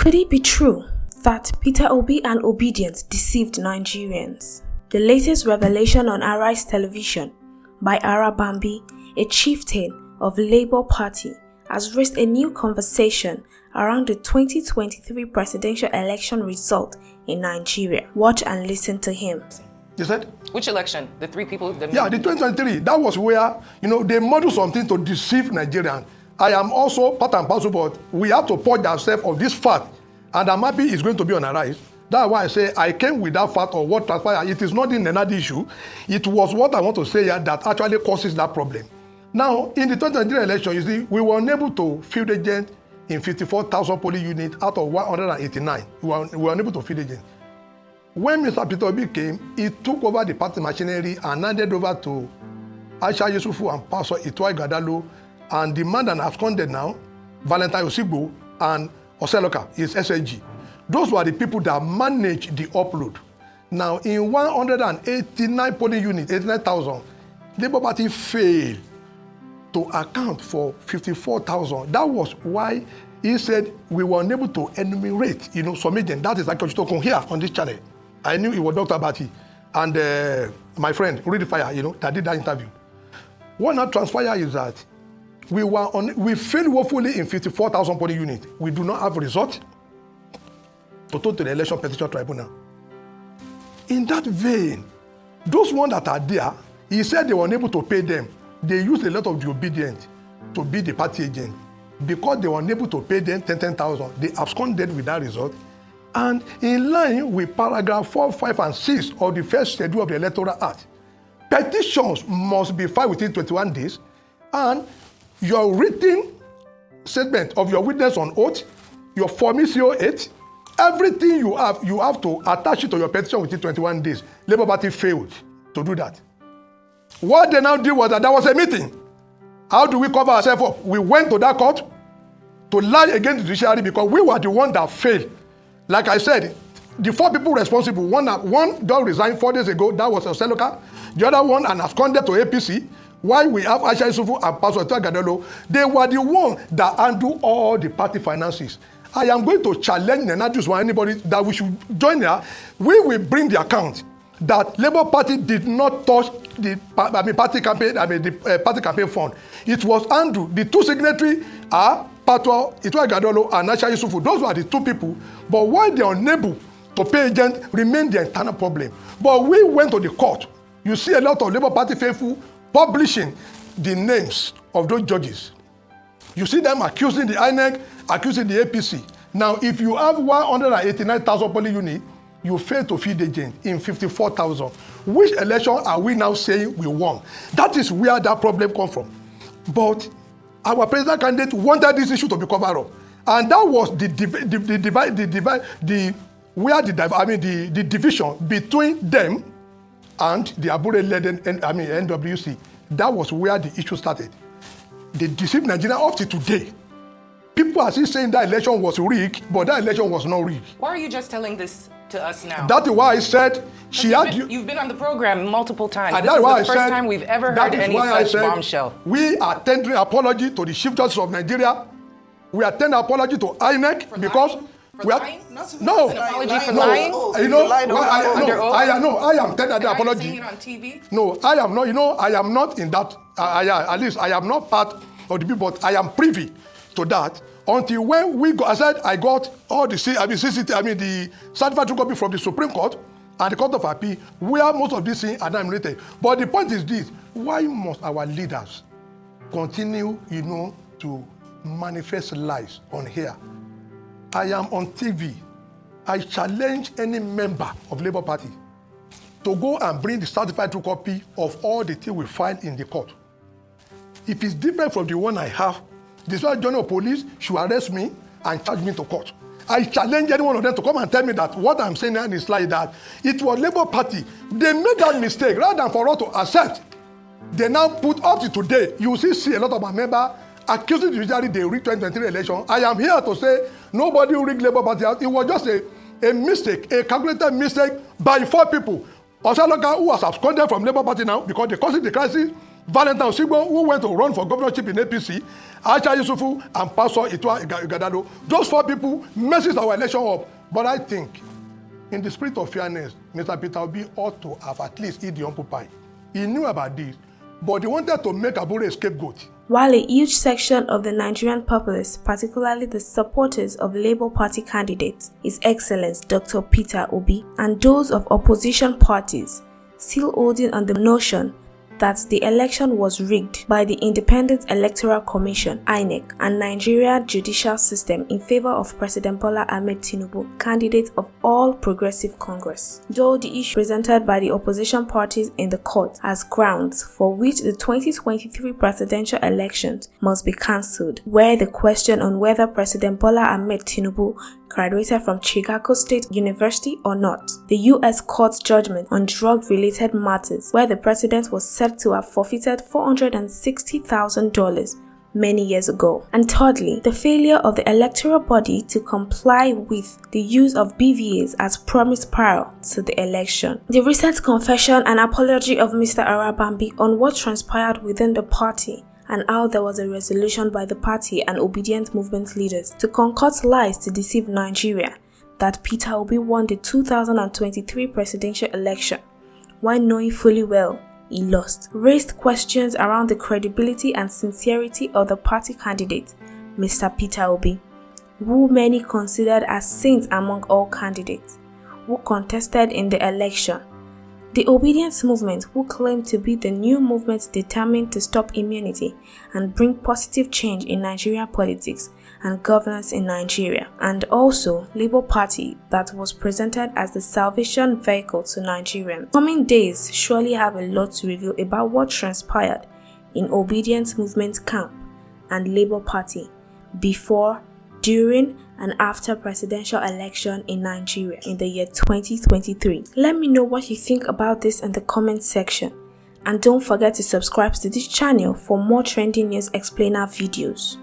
Could it be true that Peterobi and Obidient deceived Nigerians? The latest revelation on Arise Television by Ara Bambi, a chieftain of Labour Party, has raised a new conversation around the 2023 presidential election result in Nigeria. Watch and listen to him. You said? Which election? The three people? The 2023. That was where, they model something to deceive Nigerians. I am also part and parcel, but we have to purge ourselves of this fact. And I'm happy it's going to be on Arise. That's why I say I came with that fact of what transpired. It is not in another issue. It was what I want to say here that actually causes that problem. Now, in the 2023 election, you see, we were unable to field agent in 54,000 polling units out of 189. We were unable to field agent. When Mr. Peterobi came, he took over the party machinery and handed over to Aisha Yusufu and Pastor Itwai Gadalo, and the man that absconded now, Valentine Osigbo and Oseloka, is SSG. Those were the people that managed the upload. Now, in 189 polling units, 89,000, Labour Party failed to account for 54,000. That was why he said we were unable to enumerate, some agent. That is actually to come here on this channel. I knew it was Dr. Bati and my friend, Rudy Fire, that did that interview. What now transpired is that we failed woefully in 54,000 polling units. We do not have a result to go to the Election Petition Tribunal. In that vein, those ones that are there, he said they were unable to pay them. They used a lot of the obedient to be the party agent. Because they were unable to pay them 10,000, they absconded with that result. And in line with paragraph 4, 5, and 6 of the first schedule of the Electoral Act, petitions must be filed within 21 days, and your written statement of your witness on oath, your formissio 8, everything you have to attach it to your petition within 21 days. Labour Party failed to do that. What they now did was that there was a meeting. How do we cover ourselves up? We went to that court to lie against the judiciary because we were the one that failed. Like I said, the 4 people responsible, one just resigned 4 days ago, that was Oseloka. The other one and absconded to APC. While we have Aisha Yusufu and Pastor Itwai Gadalo, they were the one that handle all the party finances. I am going to challenge Nenadus or anybody that we should join here. We will bring the account that Labour Party did not touch the party campaign fund. It was handled. The 2 signatories are Pastor Itwai Gadalo and Aisha Yusufu. Those were the 2 people. But why they are unable to pay agent remained the internal problem. But we went to the court. You see a lot of Labour Party faithful publishing the names of those judges. You see them accusing the INEC, accusing the APC. Now, if you have 189,000 polling units, you fail to feed agent in 54,000. Which election are we now saying we won? That is where that problem comes from. But our president candidate wanted this issue to be covered up. And that was the division between them and the Abure-led NWC. That was where the issue started. They deceived Nigeria up to today. People are still saying that election was rigged, but that election was not rigged. Why are you just telling this to us now? That is why I said you've been on the program multiple times. And this is the first time we've ever heard any such bombshell. We are tendering apology to the Chief Justice of Nigeria. We are tendering apology to INEC because we are no an apology for lying. I am tendering the apology. Saying it on TV? No, I am not. I am not in that. At least I am not part of the people, but I am privy to that. Until when we got, I got all the the certified true copy from the Supreme Court and the Court of Appeal, where most of these things are not related. But the point is this: why must our leaders continue, to manifest lies on here? I am on TV. I challenge any member of Labour Party to go and bring the certified true copy of all the things we filed in the court. If it's different from the one I have, the Special General of Police should arrest me and charge me to court. I challenge any one of them to come and tell me that what I'm saying now is like that. It was Labour Party. They made that mistake. Rather than for us to accept, they now put up to today. You see a lot of my members accusing the judiciary they rigged 2023 election. I am here to say nobody rigged Labour Party out. It was just a mistake, a calculated mistake by 4 people. Oseloka, who has absconded from Labour Party now because they caused the crisis, Valentine Osigbo, who went to run for governorship in APC, Aisha Yusufu, and Pastor Itua Igadado. Those 4 people messes our election up. But I think, in the spirit of fairness, Mr. Peter Obi ought to have at least eaten the humble pie. He knew about this, but he wanted to make Abure a scapegoat. While a huge section of the Nigerian populace, particularly the supporters of Labour Party candidates, His Excellency Dr. Peter Obi, and those of opposition parties, still holding on the notion that the election was rigged by the Independent Electoral Commission (INEC) and Nigeria judicial system in favor of President Bola Ahmed Tinubu, candidate of All Progressive Congress. Though the issue presented by the opposition parties in the court as grounds for which the 2023 presidential elections must be cancelled, were the question on whether President Bola Ahmed Tinubu graduated from Chicago State University or not, the U.S. court's judgment on drug-related matters, where the president was said to have forfeited $460,000 many years ago. And thirdly, the failure of the electoral body to comply with the use of BVAs as promised prior to the election. The recent confession and apology of Mr. Arabambi on what transpired within the party and how there was a resolution by the party and obedient movement leaders to concoct lies to deceive Nigeria that Peter Obi won the 2023 presidential election, while knowing fully well he lost, raised questions around the credibility and sincerity of the party candidate, Mr. Peter Obi, who many considered as saint among all candidates who contested in the election. The Obedience Movement, who claimed to be the new movement determined to stop impunity and bring positive change in Nigerian politics and governance in Nigeria, and also Labour Party, that was presented as the salvation vehicle to Nigerians. Coming days surely have a lot to reveal about what transpired in Obedience Movement camp and Labour Party before, during, and after presidential election in Nigeria in the year 2023. Let me know what you think about this in the comment section, and don't forget to subscribe to this channel for more trending news explainer videos.